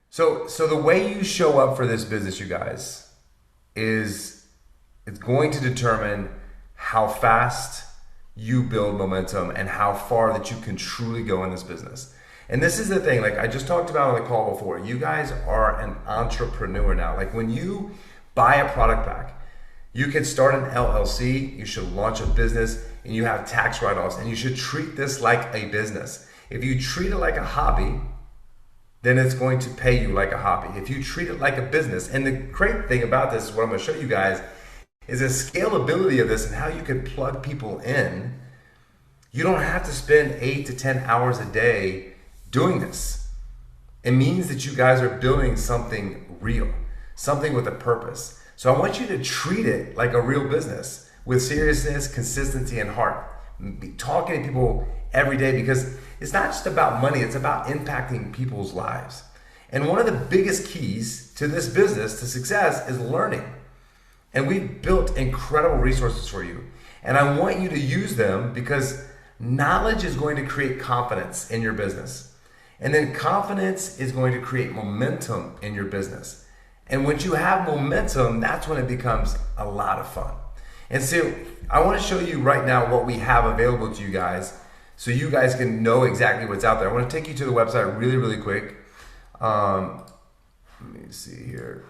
So the way you show up for this business, you guys, is it's going to determine how fast you build momentum and how far that you can truly go in this business. And this is the thing, like I just talked about on the call before, you guys are an entrepreneur now. Like when you buy a product back, you can start an LLC, you should launch a business, and you have tax write-offs, and you should treat this like a business. If you treat it like a hobby, then it's going to pay you like a hobby. If you treat it like a business, and the great thing about this is what I'm gonna show you guys, is the scalability of this and how you can plug people in. You don't have to spend 8 to 10 hours a day doing this. It means that you guys are building something real, something with a purpose. So I want you to treat it like a real business with seriousness, consistency, and heart. Be talking to people every day because it's not just about money, it's about impacting people's lives. And one of the biggest keys to this business, to success, is learning. And we've built incredible resources for you. And I want you to use them because knowledge is going to create confidence in your business. And then confidence is going to create momentum in your business. And once you have momentum, that's when it becomes a lot of fun. And so I want to show you right now what we have available to you guys so you guys can know exactly what's out there. I want to take you to the website really, really quick. Let me see here.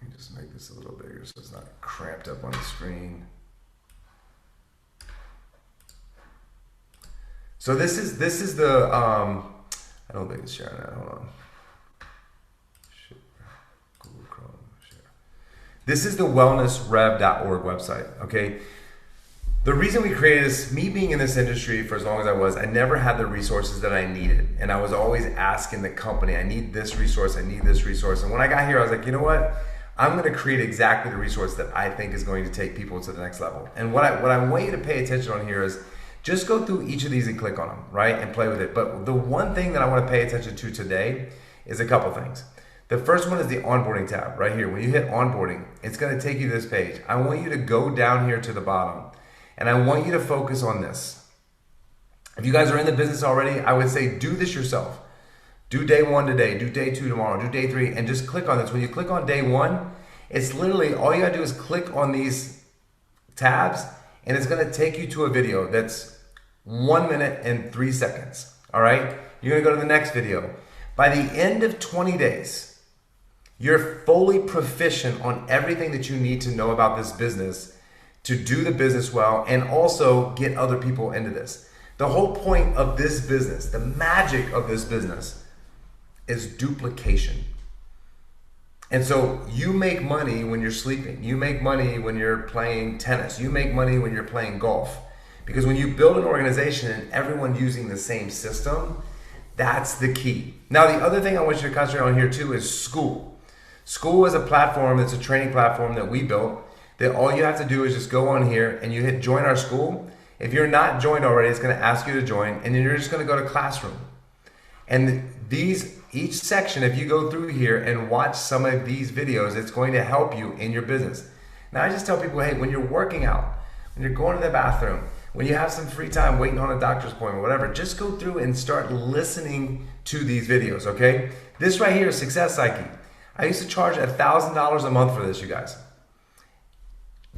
Let me just make this a little bigger so it's not cramped up on the screen. So this is the I don't think it's sharing that. Hold on. Share. Google Chrome. Share. This is the wellnessrev.org website. Okay. The reason we created this, me being in this industry for as long as I was, I never had the resources that I needed, and I was always asking the company, I need this resource, I need this resource. And when I got here, I was like, you know what? I'm going to create exactly the resource that I think is going to take people to the next level. And what I want you to pay attention on here is just go through each of these and click on them, right? And play with it. But the one thing that I want to pay attention to today is a couple things. The first one is the onboarding tab right here. When you hit onboarding, it's going to take you to this page. I want you to go down here to the bottom and I want you to focus on this. If you guys are in the business already, I would say do this yourself. Do day 1 today, do day 2 tomorrow, do day 3, and just click on this. When you click on day 1, it's literally all you gotta do is click on these tabs and it's gonna take you to a video that's 1 minute and 3 seconds, all right? You're gonna go to the next video. By the end of 20 days, you're fully proficient on everything that you need to know about this business to do the business well and also get other people into this. The whole point of this business, the magic of this business is duplication. And so you make money when you're sleeping. You make money when you're playing tennis. You make money when you're playing golf. Because when you build an organization and everyone using the same system, that's the key. Now, the other thing I want you to concentrate on here too is school. School is a platform, it's a training platform that we built that all you have to do is just go on here and you hit join our school. If you're not joined already, it's gonna ask you to join and then you're just gonna go to classroom. And each section, if you go through here and watch some of these videos, it's going to help you in your business. Now I just tell people, hey, when you're working out, when you're going to the bathroom, when you have some free time waiting on a doctor's appointment, whatever, just go through and start listening to these videos, okay? This right here is Success Psyche. I used to charge $1,000 a month for this, you guys.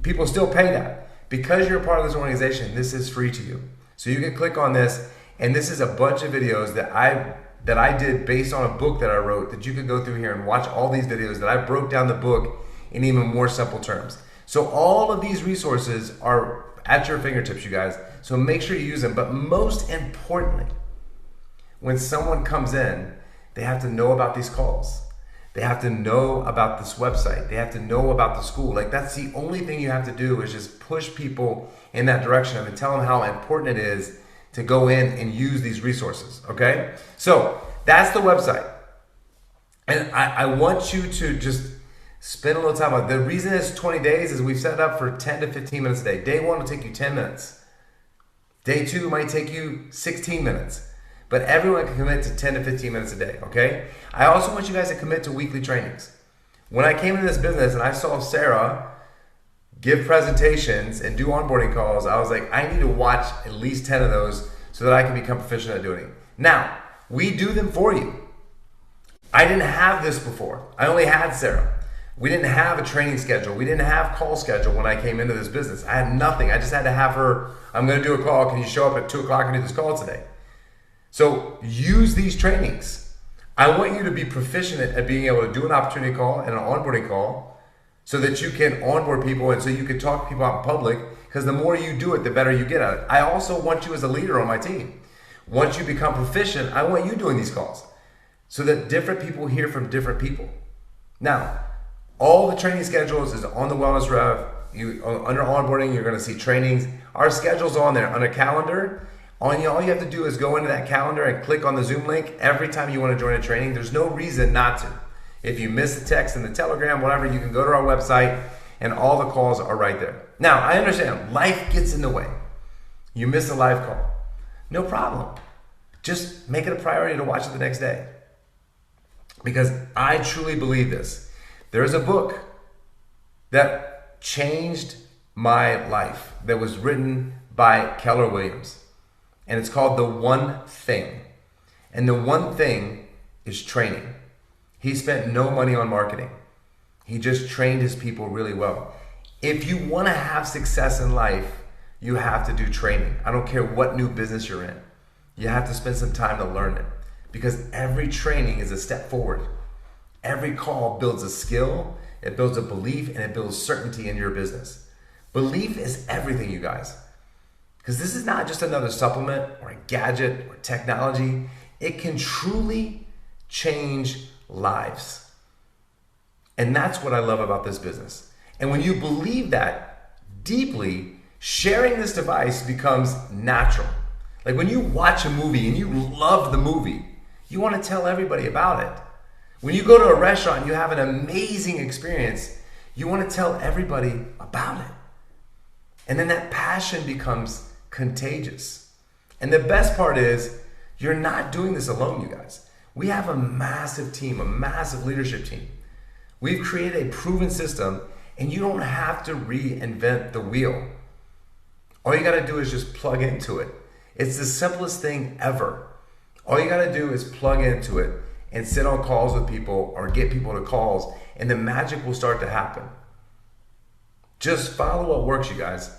People still pay that. Because you're a part of this organization, this is free to you. So you can click on this, and this is a bunch of videos that I did based on a book that I wrote that you could go through here and watch all these videos that I broke down the book in even more simple terms. So all of these resources are at your fingertips, you guys. So make sure you use them. But most importantly, when someone comes in, they have to know about these calls. They have to know about this website. They have to know about the school. Like that's the only thing you have to do is just push people in that direction and tell them how important it is to go in and use these resources, okay? So that's the website. And I want you to just spend a little time on it. The reason it's 20 days is we've set it up for 10 to 15 minutes a day. Day 1 will take you 10 minutes. Day 2 might take you 16 minutes. But everyone can commit to 10 to 15 minutes a day, okay? I also want you guys to commit to weekly trainings. When I came into this business and I saw Sarah give presentations, and do onboarding calls, I was like, I need to watch at least 10 of those so that I can become proficient at doing it. Now, we do them for you. I didn't have this before. I only had Sarah. We didn't have a training schedule. We didn't have call schedule when I came into this business. I had nothing. I just had to have her, I'm going to do a call. Can you show up at 2 o'clock and do this call today? So use these trainings. I want you to be proficient at being able to do an opportunity call and an onboarding call so that you can onboard people and so you can talk to people out in public, because the more you do it, the better you get at it. I also want you as a leader on my team. Once you become proficient, I want you doing these calls so that different people hear from different people. Now, all the training schedules is on the Wellness Rev. Under onboarding, you're going to see trainings. Our schedule's on there. On a calendar, all you have to do is go into that calendar and click on the Zoom link every time you want to join a training. There's no reason not to. If you miss the text in the Telegram, whatever, you can go to our website and all the calls are right there. Now, I understand life gets in the way. You miss a live call. No problem. Just make it a priority to watch it the next day. Because I truly believe this. There's a book that changed my life that was written by Keller Williams. And it's called The One Thing. And the one thing is training. He spent no money on marketing. He just trained his people really well. If you want to have success in life, you have to do training. I don't care what new business you're in. You have to spend some time to learn it, because every training is a step forward. Every call builds a skill, it builds a belief, and it builds certainty in your business. Belief is everything, you guys. Because this is not just another supplement or a gadget or technology. It can truly change lives. And that's what I love about this business. And when you believe that deeply, sharing this device becomes natural. Like when you watch a movie and you love the movie, you want to tell everybody about it. When you go to a restaurant and you have an amazing experience, you want to tell everybody about it. And then that passion becomes contagious. And the best part is, you're not doing this alone, you guys. We have a massive team, a massive leadership team. We've created a proven system, and you don't have to reinvent the wheel. All you got to do is just plug into it. It's the simplest thing ever. All you got to do is plug into it and sit on calls with people or get people to calls, and the magic will start to happen. Just follow what works, you guys.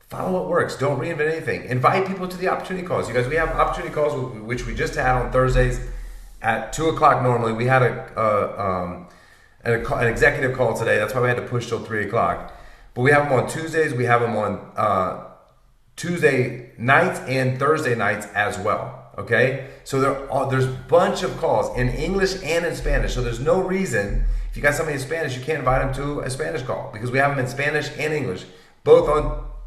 Follow what works. Don't reinvent anything. Invite people to the opportunity calls. You guys, we have opportunity calls, which we just had on Thursdays at 2 o'clock normally. We had an executive call today. That's why we had to push till 3 o'clock. But we have them on Tuesdays. We have them on Tuesday nights and Thursday nights as well. Okay? So there's a bunch of calls in English and in Spanish. So there's no reason, if you got somebody in Spanish, you can't invite them to a Spanish call, because we have them in Spanish and English, both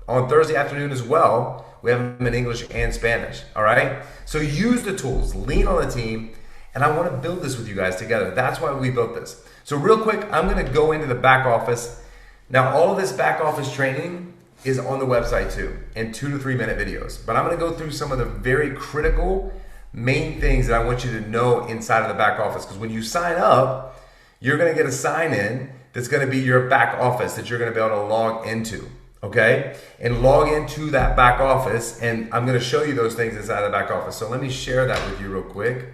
on Thursday afternoon as well. We have them in English and Spanish. All right? So use the tools, lean on the team, and I want to build this with you guys together. That's why we built this. So real quick, I'm going to go into the back office. Now, all of this back office training is on the website too, in 2 to 3 minute videos. But I'm going to go through some of the very critical main things that I want you to know inside of the back office. Because when you sign up, you're going to get a sign in that's going to be your back office that you're going to be able to log into. Okay? And log into that back office, and I'm going to show you those things inside of the back office. So let me share that with you real quick.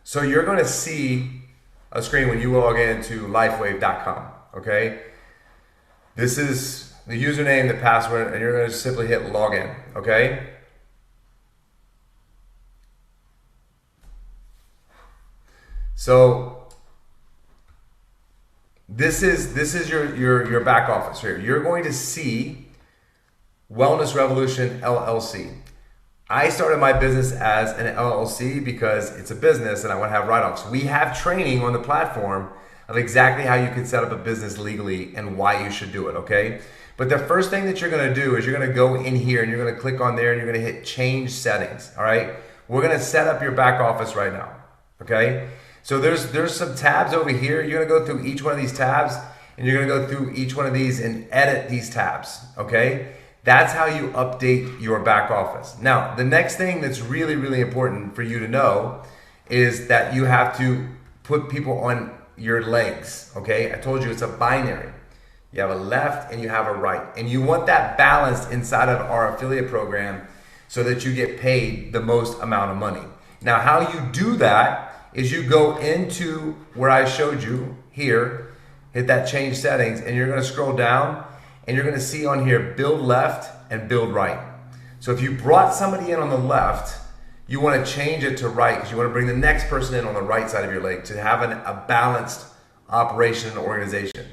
So you're going to see a screen when you log into lifewave.com, okay? This is the username, the password, and you're going to simply hit login, okay? So this is your back office here. You're going to see Wellness Revolution LLC. I started my business as an LLC because it's a business and I want to have write-offs. We have training on the platform of exactly how you can set up a business legally and why you should do it, okay? But the first thing that you're going to do is you're going to go in here and you're going to click on there and you're going to hit change settings, all right? We're going to set up your back office right now, okay? So there's some tabs over here. You're going to go through each one of these tabs, and you're going to go through each one of these and edit these tabs, okay? That's how you update your back office. Now, the next thing that's really, really important for you to know is that you have to put people on your legs, okay? I told you it's a binary. You have a left and you have a right. And you want that balanced inside of our affiliate program so that you get paid the most amount of money. Now, how you do that is you go into where I showed you here, hit that change settings, and you're gonna scroll down and you're gonna see on here, build left and build right. So if you brought somebody in on the left, you wanna change it to right because you wanna bring the next person in on the right side of your leg to have a balanced operation and organization.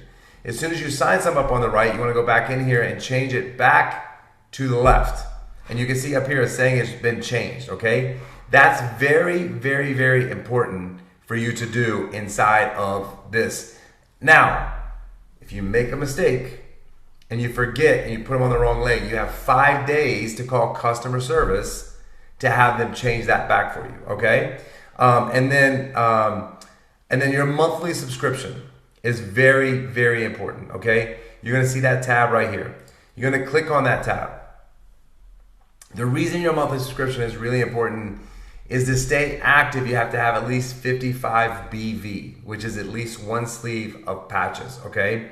As soon as you sign some up on the right, you wanna go back in here and change it back to the left. And you can see up here it's saying it's been changed, okay? That's very, very, very important for you to do inside of this. Now, if you make a mistake and you forget and you put them on the wrong leg, you have 5 days to call customer service to have them change that back for you, okay? And then your monthly subscription is very, very important, okay? You're gonna see that tab right here. You're gonna click on that tab. The reason your monthly subscription is really important is to stay active, you have to have at least 55 BV, which is at least one sleeve of patches, okay?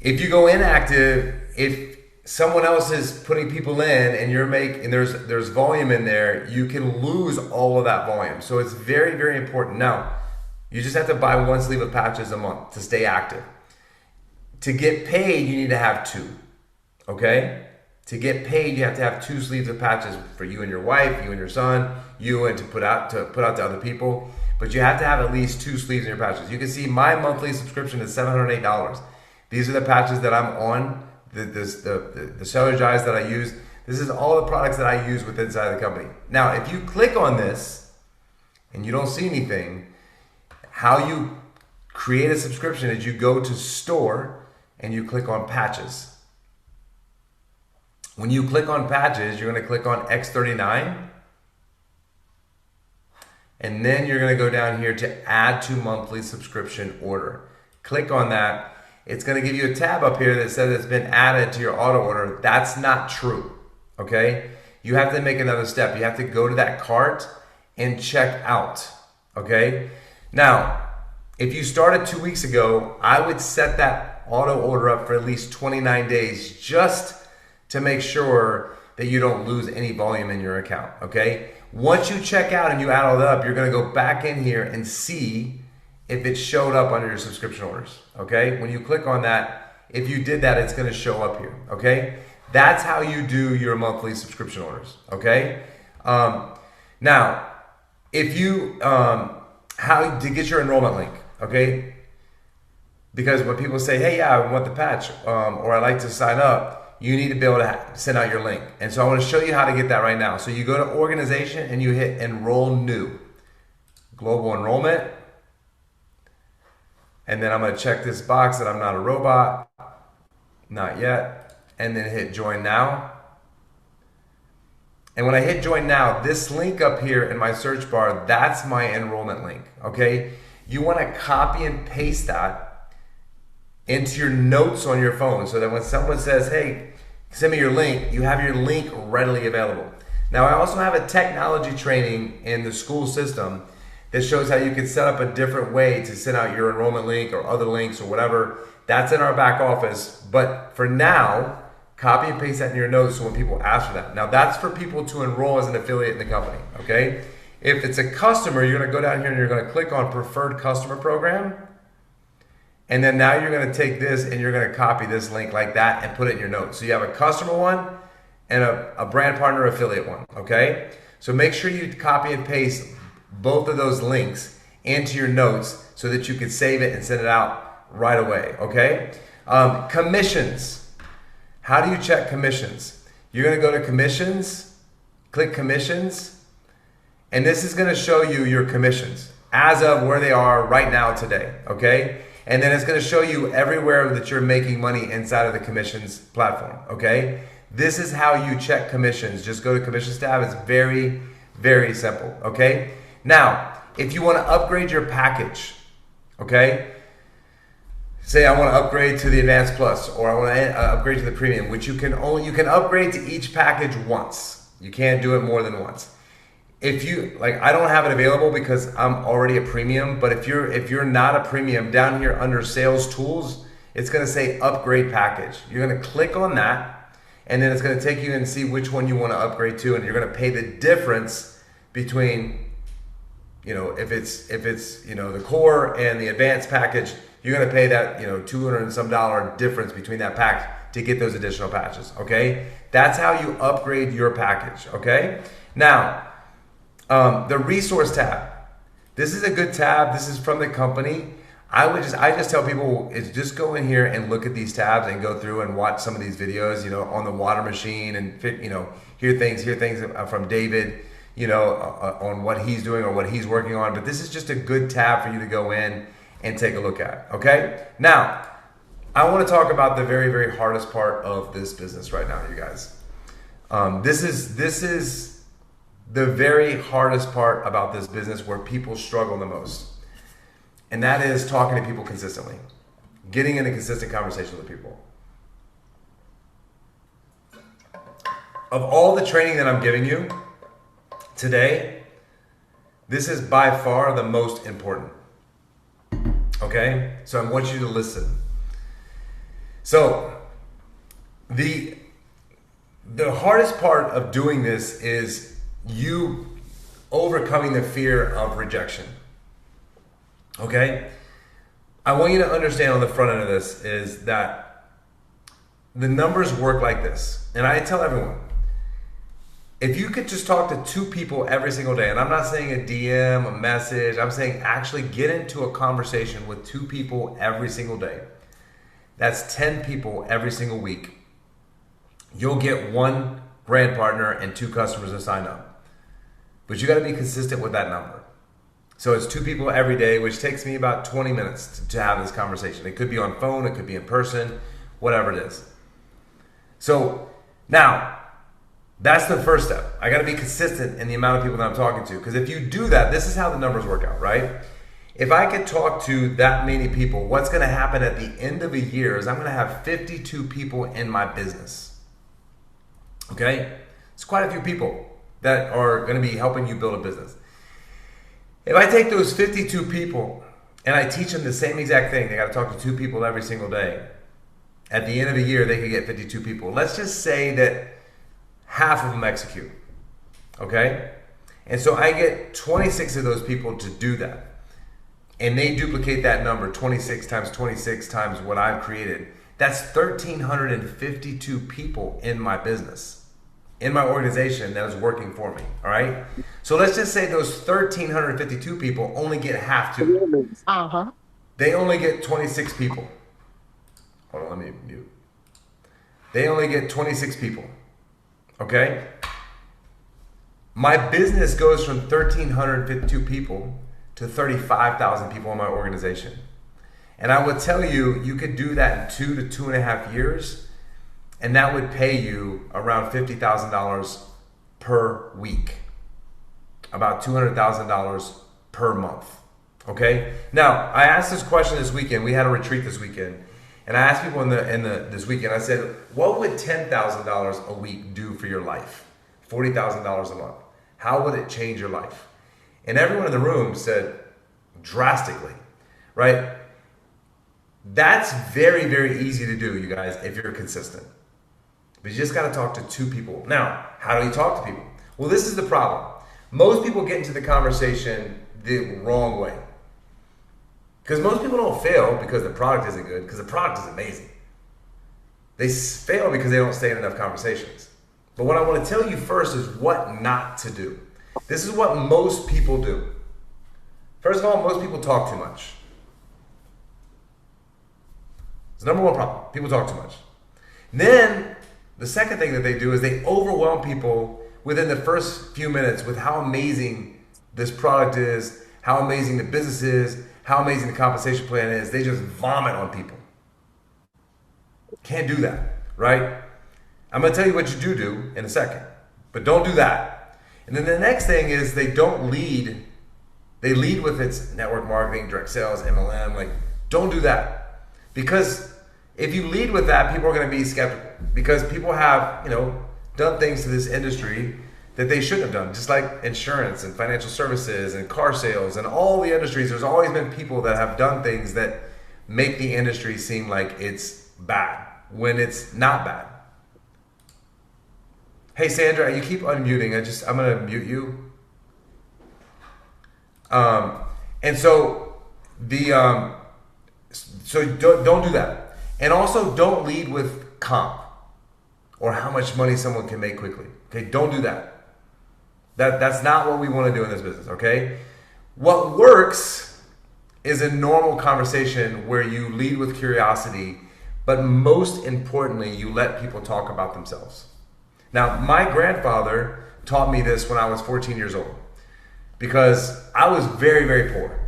If you go inactive, if someone else is putting people in and there's volume in there, you can lose all of that volume. So it's very, very important. Now, you just have to buy one sleeve of patches a month to stay active. To get paid, you need to have two, okay? To get paid, you have to have 2 sleeves of patches for you and your wife, you and your son, you and to put out to other people. But you have to have at least 2 sleeves in your patches. You can see my monthly subscription is $708. These are the patches that I'm on, the cellular guides that I use. This is all the products that I use within inside the company. Now, if you click on this and you don't see anything, how you create a subscription is you go to store and you click on patches. When you click on patches, you're gonna click on X39, and then you're gonna go down here to add to monthly subscription order. Click on that. It's gonna give you a tab up here that says it's been added to your auto order. That's not true, okay? You have to make another step. You have to go to that cart and check out, okay? Now, if you started 2 weeks ago, I would set that auto order up for at least 29 days just to make sure that you don't lose any volume in your account, okay? Once you check out and you add all that up, you're gonna go back in here and see if it showed up under your subscription orders, okay? When you click on that, if you did that, it's gonna show up here, okay? That's how you do your monthly subscription orders, okay? Now, if you, how to get your enrollment link, okay? Because when people say, hey, yeah, I want the patch, or I like to sign up, you need to be able to send out your link. And so I want to show you how to get that right now. So you go to organization and you hit enroll new, global enrollment. And then I'm going to check this box that I'm not a robot, not yet. And then hit join now. And when I hit join now, this link up here in my search bar, that's my enrollment link, okay? You want to copy and paste that into your notes on your phone so that when someone says, hey, send me your link, you have your link readily available. Now, I also have a technology training in the school system that shows how you can set up a different way to send out your enrollment link or other links or whatever. That's in our back office. But for now, copy and paste that in your notes so when people ask for that. Now, that's for people to enroll as an affiliate in the company, okay? If it's a customer, you're gonna go down here and you're gonna click on Preferred Customer Program. And then now you're gonna take this and you're gonna copy this link like that and put it in your notes. So you have a customer one and a brand partner affiliate one, okay? So make sure you copy and paste both of those links into your notes so that you can save it and send it out right away, okay? Commissions. How do you check commissions? You're gonna go to commissions, click commissions, and this is gonna show you your commissions as of where they are right now today, okay? And then it's gonna show you everywhere that you're making money inside of the commissions platform, okay? This is how you check commissions. Just go to commissions tab. It's very, very simple, okay? Now, if you wanna upgrade your package, okay? say I want to upgrade to the Advanced Plus, or I want to upgrade to the Premium, which you can upgrade to each package once. You can't do it more than once. If you like, I don't have it available because I'm already a Premium. But if you're not a Premium, down here under Sales Tools, it's going to say Upgrade Package. You're going to click on that, and then it's going to take you and see which one you want to upgrade to, and you're going to pay the difference between, if it's the core and the advanced package. You're going to pay that $200 and some difference between that pack to get those additional patches. Okay, that's how you upgrade your package. Okay, now the resource tab. This is a good tab. This is from the company. I just tell people is just go in here and look at these tabs and go through and watch some of these videos, on the water machine, and hear things from David, on what he's doing or what he's working on. But this is just a good tab for you to go in and take a look at. Okay, now I want to talk about the very, very hardest part of this business right now, you guys. This is the very hardest part about this business, where people struggle the most. And that is talking to people consistently, getting in a consistent conversation with people. Of all the training that I'm giving you today, this is by far the most important. Okay? So I want you to listen. So the hardest part of doing this is you overcoming the fear of rejection. Okay? I want you to understand on the front end of this is that the numbers work like this. And I tell everyone, if you could just talk to 2 people every single day, and I'm not saying a DM, a message, I'm saying actually get into a conversation with 2 people every single day. That's 10 people every single week. You'll get 1 brand partner and 2 customers to sign up. But you got to be consistent with that number. So it's 2 people every day, which takes me about 20 minutes to have this conversation. It could be on phone, it could be in person, whatever it is. So now, that's the first step. I got to be consistent in the amount of people that I'm talking to. Because if you do that, this is how the numbers work out, right? If I could talk to that many people, what's going to happen at the end of a year is I'm going to have 52 people in my business. Okay? It's quite a few people that are going to be helping you build a business. If I take those 52 people and I teach them the same exact thing, they got to talk to 2 people every single day. At the end of a year, they could get 52 people. Let's just say that half of them execute. Okay? And so I get 26 of those people to do that. And they duplicate that number, 26 times what I've created. That's 1,352 people in my business, in my organization that is working for me. All right? So let's just say those 1,352 people only get half to. They only get 26 people. Hold on, let me mute. They only get 26 people. Okay? My business goes from 1,352 people to 35,000 people in my organization. And I would tell you, you could do that in 2 to 2.5 years, and that would pay you around $50,000 per week. About $200,000 per month. Okay? Now, I asked this question this weekend. We had a retreat this weekend. And I asked people this weekend, I said, what would $10,000 a week do for your life? $40,000 a month. How would it change your life? And everyone in the room said, drastically, right? That's very, very easy to do, you guys, if you're consistent. But you just got to talk to 2 people. Now, how do you talk to people? Well, this is the problem. Most people get into the conversation the wrong way. Because most people don't fail because the product isn't good, because the product is amazing. They fail because they don't stay in enough conversations. But what I want to tell you first is what not to do. This is what most people do. First of all, most people talk too much. It's the number 1 problem. People talk too much. Then, the second thing that they do is they overwhelm people within the first few minutes with how amazing this product is, how amazing the business is, how amazing the compensation plan is. They just vomit on people. Can't do that, right? I'm going to tell you what you do in a second, but don't do that. And then the next thing is they don't lead. They lead with its network marketing, direct sales, MLM. Like, don't do that. Because if you lead with that, people are going to be skeptical because people have, done things to this industry that they shouldn't have done. Just like insurance and financial services and car sales and all the industries, there's always been people that have done things that make the industry seem like it's bad when it's not bad. Hey Sandra, you keep unmuting. I'm gonna mute you. And so so don't do that. And also don't lead with comp or how much money someone can make quickly. Okay, don't do that. That's not what we want to do in this business, okay? What works is a normal conversation where you lead with curiosity, but most importantly, you let people talk about themselves. Now, my grandfather taught me this when I was 14 years old because I was very, very poor.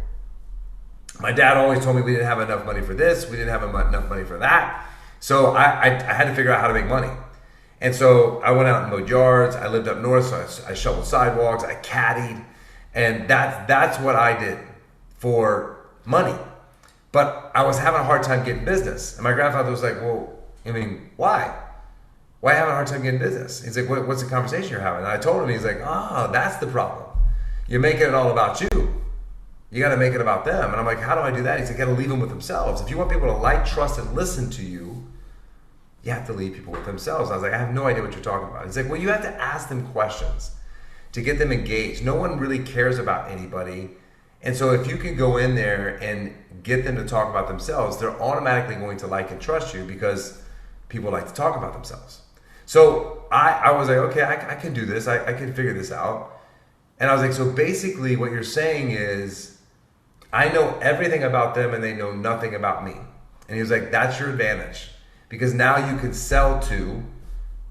My dad always told me we didn't have enough money for this, we didn't have enough money for that. So I had to figure out how to make money. And so I went out and mowed yards. I lived up north, so I shoveled sidewalks, I caddied, and that's what I did for money. But I was having a hard time getting business. And my grandfather was like, well, why? Why having a hard time getting business? He's like, what's the conversation you're having? And I told him, he's like, that's the problem. You're making it all about you. You got to make it about them. And I'm like, how do I do that? He's like, you got to leave them with themselves. If you want people to like, trust, and listen to you, you have to leave people with themselves. I was like, I have no idea what you're talking about. He's like, well, you have to ask them questions to get them engaged. No one really cares about anybody. And so if you can go in there and get them to talk about themselves, they're automatically going to like and trust you because people like to talk about themselves. So I was like, okay, I can do this. I can figure this out. And I was like, so basically what you're saying is I know everything about them and they know nothing about me. And he was like, that's your advantage. Because now you can sell to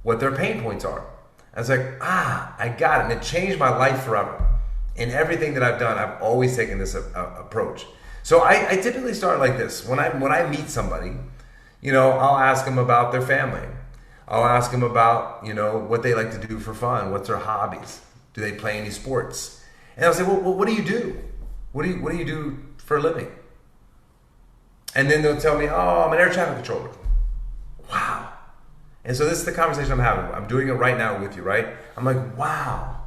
what their pain points are. I was like, I got it. And it changed my life forever. In everything that I've done, I've always taken this approach. So I typically start like this. When I meet somebody, I'll ask them about their family. I'll ask them about, what they like to do for fun. What's their hobbies? Do they play any sports? And I'll say, well, what do you do? What do you do for a living? And then they'll tell me, I'm an air traffic controller. Wow. And so this is the conversation I'm having. I'm doing it right now with you, right? I'm like, wow,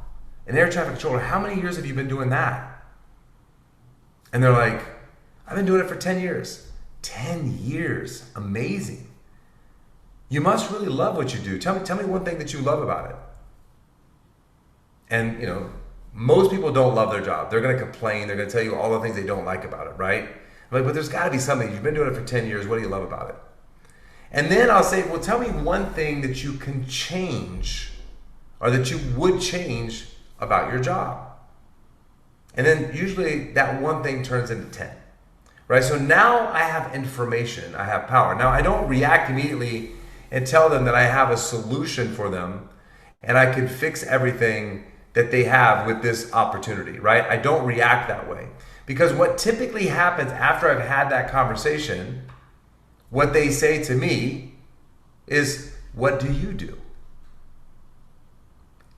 an air traffic controller, how many years have you been doing that? And they're like, I've been doing it for 10 years. 10 years, amazing. You must really love what you do. Tell me one thing that you love about it. And, most people don't love their job. They're going to complain. They're going to tell you all the things they don't like about it, right? I'm like, but there's got to be something. You've been doing it for 10 years. What do you love about it? And then I'll say, well, tell me one thing that you can change or that you would change about your job. And then usually that one thing turns into 10, right? So now I have information, I have power. Now I don't react immediately and tell them that I have a solution for them and I can fix everything that they have with this opportunity, right? I don't react that way. Because what typically happens after I've had that conversation, what they say to me is, what do you do?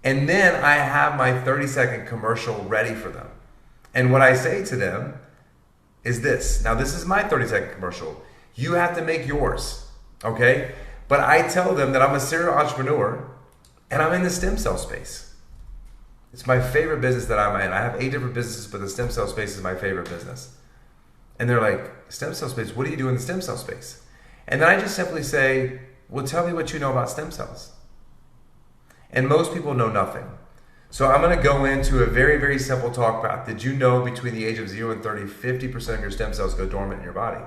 And then I have my 30-second commercial ready for them. And what I say to them is this. Now, this is my 30-second commercial. You have to make yours, okay? But I tell them that I'm a serial entrepreneur and I'm in the stem cell space. It's my favorite business that I'm in. I have 8 different businesses, but the stem cell space is my favorite business. And they're like, stem cell space, what do you do in the stem cell space? And then I just simply say, well, tell me what you know about stem cells. And most people know nothing. So I'm going to go into a very, very simple talk path. Did you know between the age of 0 and 30, 50% of your stem cells go dormant in your body?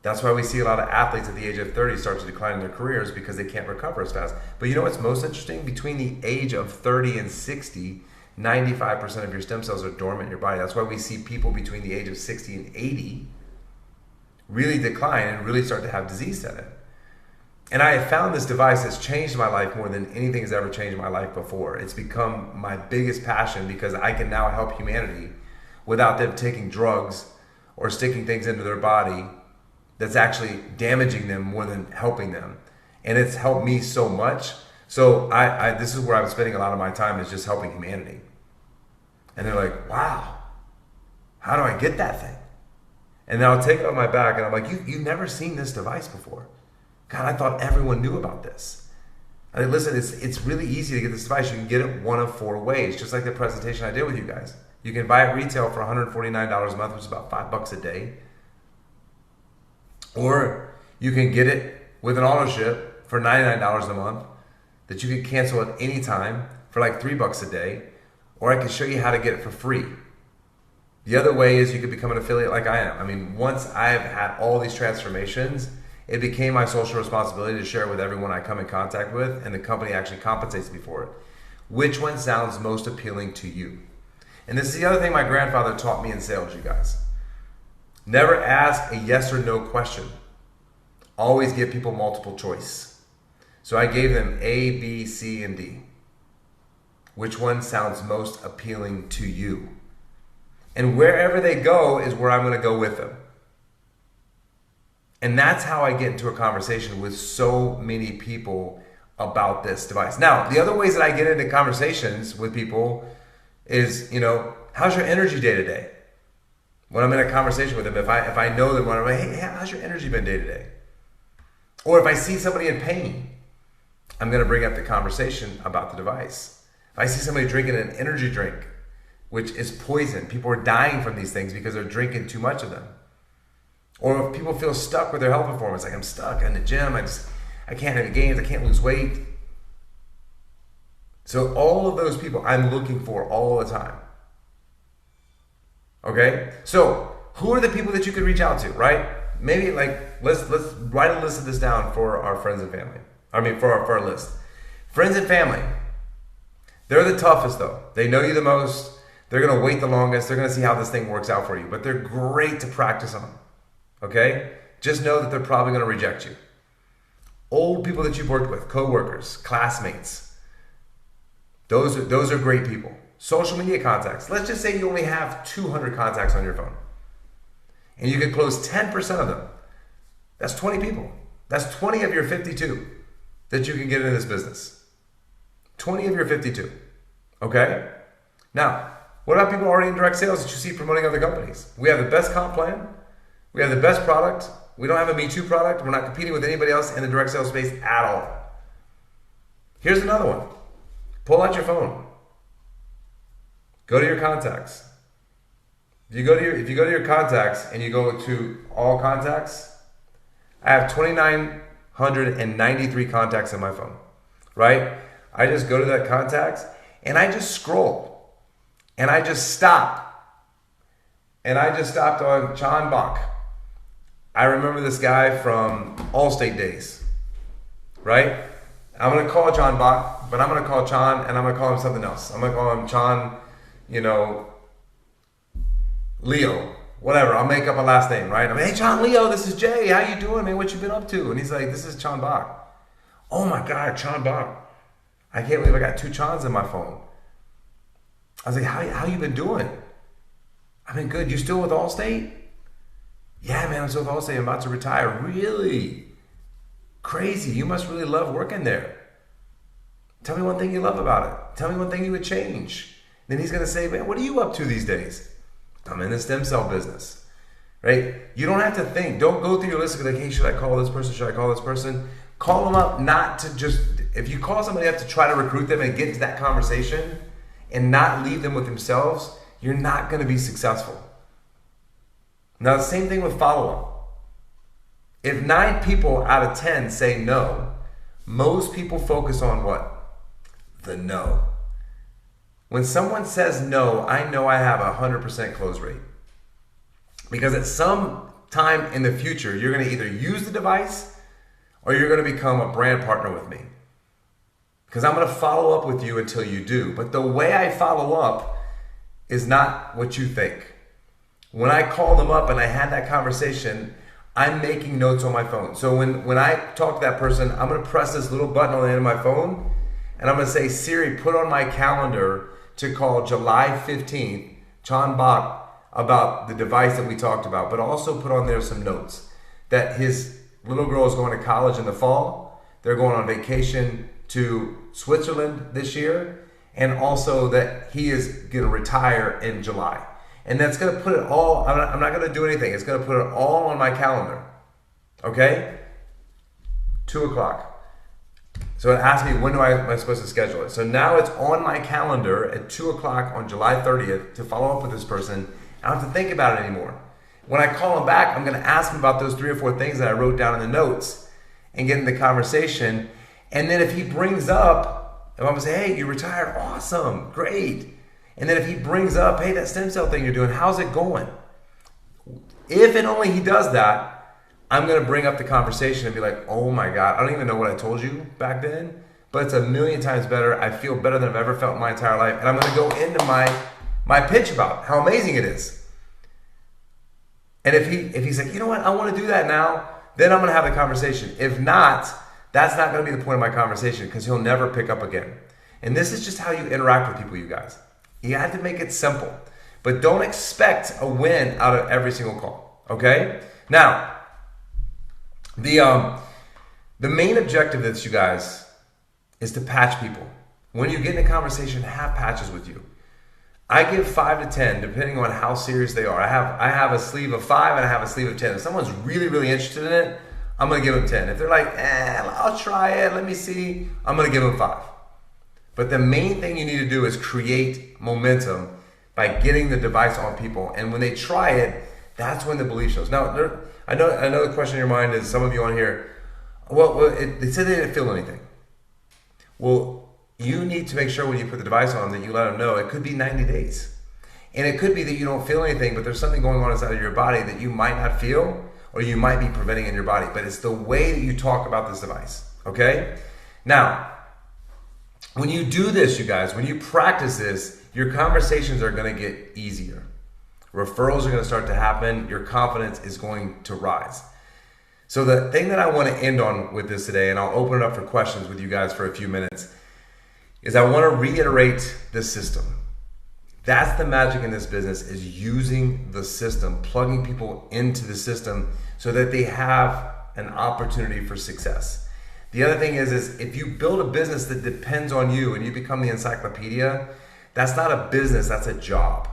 That's why we see a lot of athletes at the age of 30 start to decline in their careers because they can't recover as fast. But you know what's most interesting? Between the age of 30 and 60, 95% of your stem cells are dormant in your body. That's why we see people between the age of 60 and 80 really decline and really start to have disease in it. And I have found this device that's changed my life more than anything has ever changed my life before. It's become my biggest passion because I can now help humanity without them taking drugs or sticking things into their body that's actually damaging them more than helping them. And it's helped me so much. So I this is where I'm spending a lot of my time, is just helping humanity. And they're like, wow, how do I get that thing? And then I'll take it on my back and I'm like, you've never seen this device before. God, I thought everyone knew about this. I mean, listen, it's really easy to get this device. You can get it one of 4 ways, just like the presentation I did with you guys. You can buy it retail for $149 a month, which is about $5 a day. Or you can get it with an auto ship for $99 a month that you can cancel at any time for like $3 a day. Or I can show you how to get it for free. The other way is you could become an affiliate like I am. I mean, once I've had all these transformations, it became my social responsibility to share it with everyone I come in contact with, and the company actually compensates me for it. Which one sounds most appealing to you? And this is the other thing my grandfather taught me in sales, you guys. Never ask a yes or no question. Always give people multiple choice. So I gave them A, B, C, and D. Which one sounds most appealing to you? And wherever they go is where I'm going to go with them. And that's how I get into a conversation with so many people about this device. Now, the other ways that I get into conversations with people is, how's your energy day to day? When I'm in a conversation with them, if I know them, when I'm like, hey, how's your energy been day to day? Or if I see somebody in pain, I'm going to bring up the conversation about the device. If I see somebody drinking an energy drink, which is poison, people are dying from these things because they're drinking too much of them. Or if people feel stuck with their health performance, like I'm stuck in the gym, I can't have any gains, I can't lose weight. So all of those people I'm looking for all the time. Okay? So who are the people that you could reach out to, right? Maybe let's write a list of this down for our friends and family. For our list. Friends and family. They're the toughest though. They know you the most. They're going to wait the longest. They're going to see how this thing works out for you. But they're great to practice on. Okay? Just know that they're probably going to reject you. Old people that you've worked with, co-workers, classmates. Those are great people. Social media contacts. Let's just say you only have 200 contacts on your phone. And you can close 10% of them. That's 20 people. That's 20 of your 52 that you can get into this business. 20 of your 52. Okay? Now, what about people already in direct sales that you see promoting other companies? We have the best comp plan. We have the best product. We don't have a Me Too product. We're not competing with anybody else in the direct sales space at all. Here's another one. Pull out your phone. Go to your contacts. If you go to your contacts and you go to all contacts, I have 2,993 contacts in my phone, right? I just go to that contacts and I just scroll and I just stop. And I just stopped on John Bach. I remember this guy from Allstate days, right? I'm going to call John Bach, but I'm going to call John and I'm going to call him something else. I'm going to call him John, Leo, whatever. I'll make up a last name, right? I'm like, hey, John Leo, this is Jay. How you doing, man? What you been up to? And he's like, this is John Bach. Oh my God, John Bach. I can't believe I got 2 Johns in my phone. I was like, how you been doing? I've been good. You still with Allstate? Yeah, man, I'm still with Allstate. I'm about to retire. Really? Crazy. You must really love working there. Tell me one thing you love about it. Tell me one thing you would change. Then he's going to say, man, what are you up to these days? I'm in the stem cell business, right? You don't have to think. Don't go through your list and be like, hey, should I call this person? Should I call this person? Call them up not to just, if you call somebody up to try to recruit them and get into that conversation and not leave them with themselves, you're not going to be successful. Now, the same thing with follow-up. If 9 people out of 10 say no, most people focus on what? The no. When someone says no, I know I have a 100% close rate. Because at some time in the future, you're going to either use the device or you're going to become a brand partner with me. Because I'm going to follow up with you until you do. But the way I follow up is not what you think. When I call them up and I had that conversation, I'm making notes on my phone. So when I talk to that person, I'm going to press this little button on the end of my phone and I'm going to say, Siri, put on my calendar to call July 15th, John Bach, about the device that we talked about, but also put on there some notes that his little girl is going to college in the fall. They're going on vacation to Switzerland this year, and also that he is going to retire in July. And that's going to put it all, I'm not going to do anything. It's going to put it all on my calendar. Okay? 2 o'clock. So it asks me, when am I supposed to schedule it? So now it's on my calendar at 2 o'clock on July 30th to follow up with this person. I don't have to think about it anymore. When I call him back, I'm going to ask him about those 3 or 4 things that I wrote down in the notes and get in the conversation. And then if he brings up, if I'm going to say, hey, you retired, awesome, great. And then if he brings up, hey, that stem cell thing you're doing, how's it going? If and only he does that, I'm going to bring up the conversation and be like, oh my God, I don't even know what I told you back then, but it's a million times better. I feel better than I've ever felt in my entire life. And I'm going to go into my pitch about how amazing it is. And if he's like, you know what, I want to do that now, then I'm going to have the conversation. If not, that's not going to be the point of my conversation because he'll never pick up again. And this is just how you interact with people, you guys. You have to make it simple, but don't expect a win out of every single call. Okay? Now, the main objective of this, you guys, is to patch people. When you get in a conversation, have patches with you. I give 5 to 10, depending on how serious they are. I have a sleeve of 5 and I have a sleeve of 10. If someone's really, really interested in it, I'm going to give them 10. If they're like, I'll try it, let me see, I'm going to give them 5. But the main thing you need to do is create momentum by getting the device on people. And when they try it, that's when the belief shows. Now, I know the question in your mind is, some of you on here, they said they didn't feel anything. Well, you need to make sure when you put the device on that you let them know it could be 90 days. And it could be that you don't feel anything, but there's something going on inside of your body that you might not feel, or you might be preventing in your body. But it's the way that you talk about this device, okay? Now, when you do this, you guys, when you practice this, your conversations are going to get easier. Referrals are going to start to happen. Your confidence is going to rise. So the thing that I want to end on with this today, and I'll open it up for questions with you guys for a few minutes, is I want to reiterate the system. That's the magic in this business, is using the system, plugging people into the system so that they have an opportunity for success. The other thing is if you build a business that depends on you and you become the encyclopedia, that's not a business, that's a job.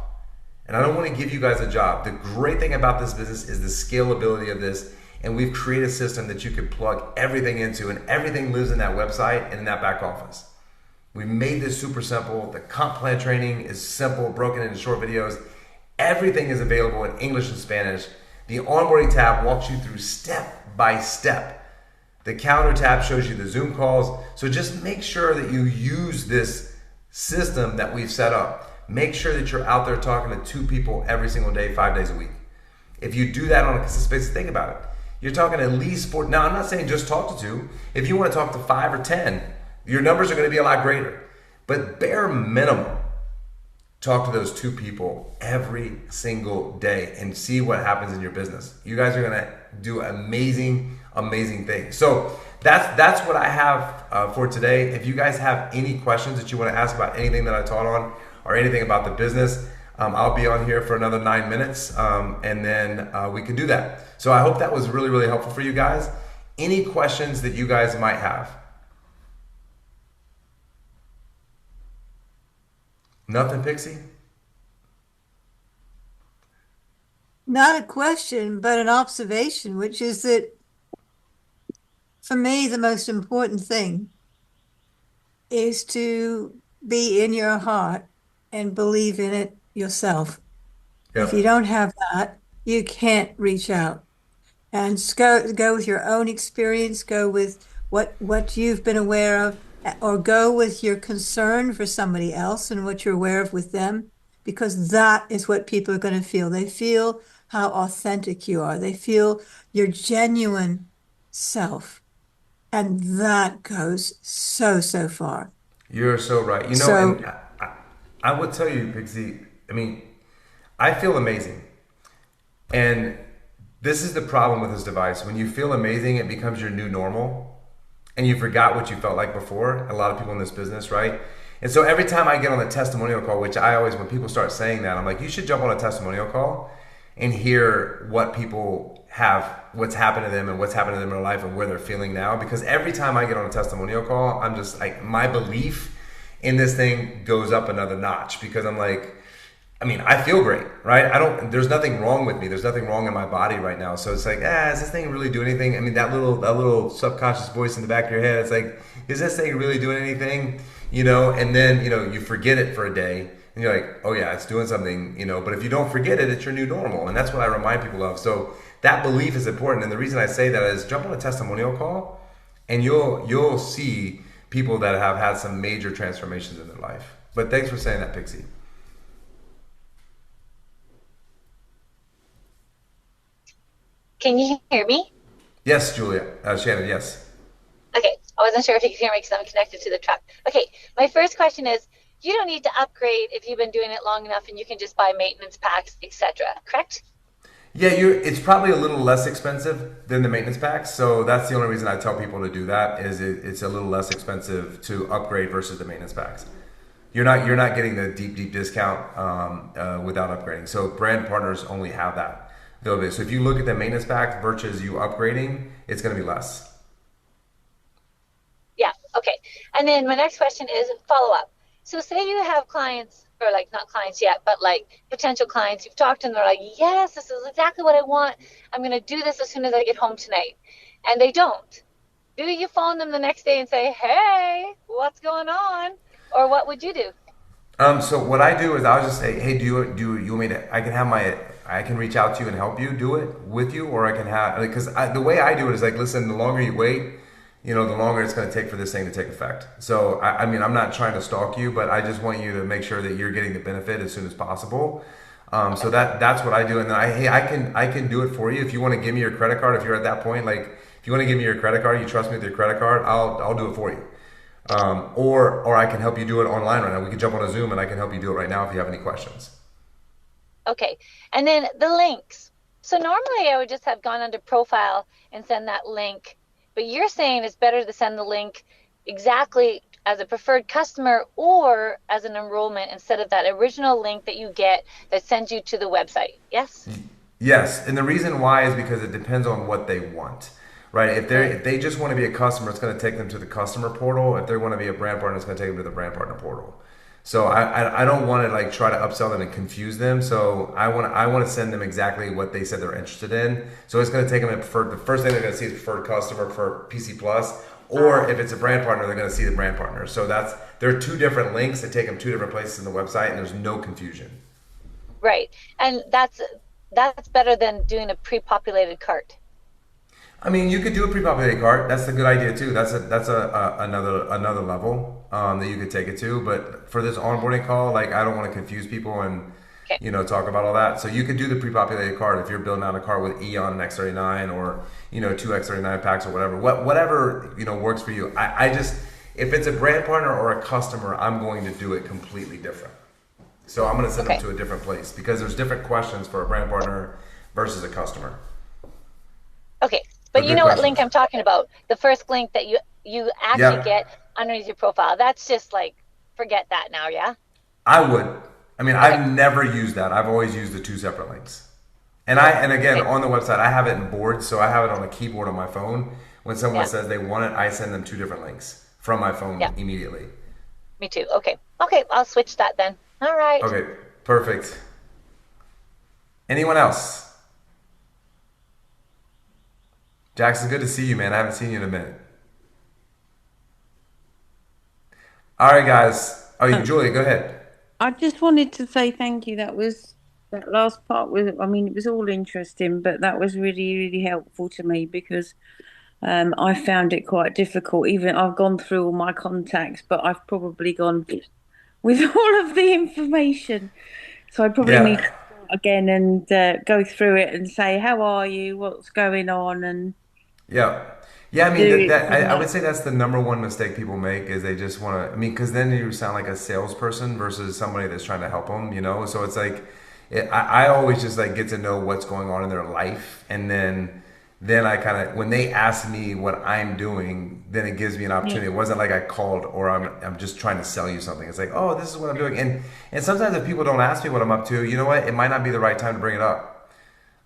And I don't want to give you guys a job. The great thing about this business is the scalability of this, and we've created a system that you can plug everything into, and everything lives in that website and in that back office. We made this super simple. The comp plan training is simple, broken into short videos. Everything is available in English and Spanish. The onboarding tab walks you through step by step. The calendar tab shows you the Zoom calls. So just make sure that you use this system that we've set up. Make sure that you're out there talking to 2 people every single day, 5 days a week. If you do that on a consistent basis, think about it. You're talking at least 4. Now, I'm not saying just talk to 2. If you want to talk to 5 or 10, your numbers are going to be a lot greater. But bare minimum, talk to those 2 people every single day and see what happens in your business. You guys are going to do amazing, amazing things. So that's what I have for today. If you guys have any questions that you want to ask about anything that I taught on or anything about the business, I'll be on here for another 9 minutes, and then we can do that. So I hope that was really, really helpful for you guys. Any questions that you guys might have? Nothing, Pixie? Not a question, but an observation, which is that for me, the most important thing is to be in your heart and believe in it yourself. Yep. If you don't have that, you can't reach out. And go with your own experience, go with what you've been aware of, or go with your concern for somebody else and what you're aware of with them, because that is what people are going to feel. They feel how authentic you are. They feel your genuine self. And that goes so, so far. You're so right. You know, So, and I would tell you, Pixie, I mean, I feel amazing. And this is the problem with this device. When you feel amazing, it becomes your new normal. And you forgot what you felt like before. A lot of people in this business, right? And so every time I get on a testimonial call, which I always, when people start saying that, I'm like, you should jump on a testimonial call and hear what people have, what's happened to them and what's happened to them in their life and where they're feeling now. Because every time I get on a testimonial call, I'm just like, my belief in this thing goes up another notch, because I'm like, I mean, I feel great, right? There's nothing wrong with me. There's nothing wrong in my body right now. So it's like, is this thing really doing anything? I mean, that little subconscious voice in the back of your head, it's like, is this thing really doing anything? And then, you forget it for a day and you're like, oh yeah, it's doing something, but if you don't forget it, it's your new normal. And that's what I remind people of. So that belief is important. And the reason I say that is jump on a testimonial call and you'll see people that have had some major transformations in their life. But thanks for saying that, Pixie. Can you hear me? Yes, Julia. Shannon, yes. Okay, I wasn't sure if you could hear me because I'm connected to the truck. Okay, my first question is, you don't need to upgrade if you've been doing it long enough and you can just buy maintenance packs, etc. Correct? Yeah, it's probably a little less expensive than the maintenance packs. So that's the only reason I tell people to do that is it's a little less expensive to upgrade versus the maintenance packs. You're not getting the deep discount without upgrading. So brand partners only have that availability. So if you look at the maintenance pack versus you upgrading, it's going to be less. Yeah, okay. And then my next question is follow up. So say you have clients, or like not clients yet, but like potential clients, you've talked to them, they're like, yes, this is exactly what I want. I'm going to do this as soon as I get home tonight. And they don't. Do you phone them the next day and say, hey, what's going on? Or what would you do? So what I do is I'll just say, hey, do you want me to? I can reach out to you and help you do it with you, or I can have because the way I do it is like, listen, the longer you wait, the longer it's going to take for this thing to take effect. So I mean, I'm not trying to stalk you, but I just want you to make sure that you're getting the benefit as soon as possible. So that's what I do, and then I can do it for you if you want to give me your credit card. If you're at that point, like if you want to give me your credit card, you trust me with your credit card, I'll do it for you. Or I can help you do it online right now. We can jump on a Zoom and I can help you do it right now if you have any questions. Okay. And then the links. So normally I would just have gone under profile and send that link, but you're saying it's better to send the link exactly as a preferred customer or as an enrollment instead of that original link that you get that sends you to the website. Yes? Yes, and the reason why is because it depends on what they want. Right, if they just want to be a customer, it's going to take them to the customer portal. If they want to be a brand partner, it's going to take them to the brand partner portal. So I don't want to like try to upsell them and confuse them. So I want to send them exactly what they said they're interested in. So it's going to take them to preferred. The first thing they're going to see is preferred customer for PC Plus, or if it's a brand partner, they're going to see the brand partner. So there are two different links that take them two different places in the website, and there's no confusion. Right, and that's better than doing a pre-populated cart. I mean, you could do a pre-populated cart. That's a good idea too. Another level that you could take it to. But for this onboarding call, like I don't want to confuse people and Okay. talk about all that. So you could do the pre-populated cart if you're building out a cart with Eon and X39 or two X39 packs or whatever. Whatever works for you. I just if it's a brand partner or a customer, I'm going to do it completely different. So I'm going to send them to a different place because there's different questions for a brand partner versus a customer. Okay. But you know what link I'm talking about? The first link that you actually get underneath your profile. That's just like, forget that now, yeah? I would. I mean, I've never used that. I've always used the two separate links. And again, on the website, I have it in boards, so I have it on the keyboard on my phone. When someone says they want it, I send them two different links from my phone immediately. Me too. Okay. Okay, I'll switch that then. All right. Okay, perfect. Anyone else? Jackson, good to see you, man. I haven't seen you in a minute. All right, guys. Oh, Julia, go ahead. I just wanted to say thank you. That last part was, I mean, it was all interesting, but that was really, really helpful to me because I found it quite difficult. Even I've gone through all my contacts, but I've probably gone with all of the information. So I probably need to Yeah. start again and go through it and say, how are you? What's going on? And Yeah. Yeah, I mean, do that, it that from I that. would say that's the number one mistake people make is they just want to, I mean, because then you sound like a salesperson versus somebody that's trying to help them. So it's like, I always just like get to know what's going on in their life. And then I kind of, when they ask me what I'm doing, then it gives me an Yeah. opportunity. It wasn't like I called or I'm just trying to sell you something. It's like, oh, this is what I'm doing. And sometimes if people don't ask me what I'm up to, you know what? It might not be the right time to bring it up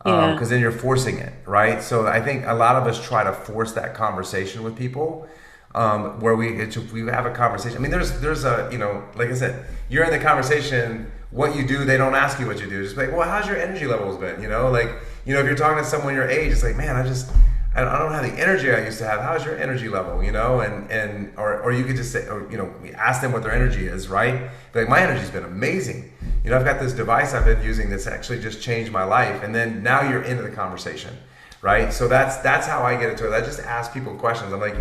Yeah. because then you're forcing it, right? So I think a lot of us try to force that conversation with people, where we have a conversation. I mean, there's a like I said, you're in the conversation what you do, they don't ask you what you do. Just like, well, how's your energy levels been? Like, if you're talking to someone your age, it's like, man, I don't have the energy I used to have. How's your energy level? Or you could just say, or, ask them what their energy is, right? Be like, my energy's been amazing. I've got this device I've been using that's actually just changed my life. And then now you're into the conversation, right? So that's how I get into it. I just ask people questions. I'm like,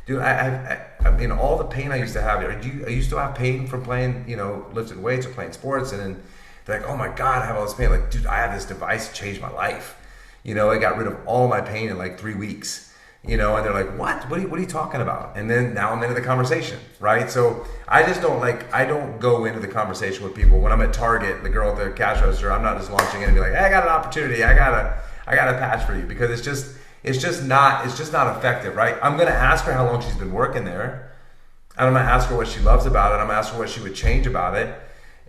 dude, I mean, all the pain I used to have. I used to have pain from playing, lifting weights or playing sports, and then they're like, oh my God, I have all this pain. Like, dude, I have this device that changed my life. It got rid of all my pain in like 3 weeks. And they're like, what? What are you talking about? And then now I'm into the conversation, right? So I just I don't go into the conversation with people. When I'm at Target, the girl at the cash register, I'm not just launching in and be like, hey, I got an opportunity. I got a patch for you, because it's just not effective, right? I'm going to ask her how long she's been working there. And I'm going to ask her what she loves about it. I'm going to ask her what she would change about it.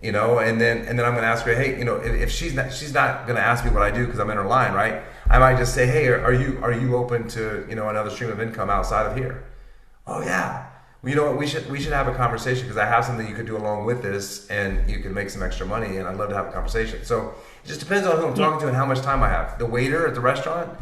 And then I'm going to ask her, hey, if she's not going to ask me what I do because I'm in her line, right? I might just say, hey, are you open to, another stream of income outside of here? Oh yeah. Well, you know what? We should have a conversation, because I have something you could do along with this, and you can make some extra money, and I'd love to have a conversation. So it just depends on who I'm talking to and how much time I have. The waiter at the restaurant,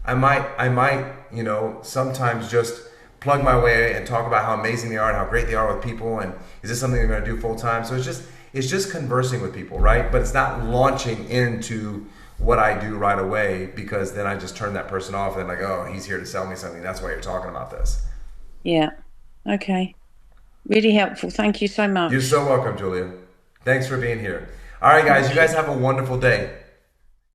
I might, sometimes just plug my way and talk about how amazing they are and how great they are with people, and is this something they're going to do full time? So it's just conversing with people, right? But it's not launching into what I do right away, because then I just turn that person off and like, oh, he's here to sell me something. That's why you're talking about this. Yeah. Okay. Really helpful. Thank you so much. You're so welcome, Julia. Thanks for being here. All right, guys, you guys have a wonderful day.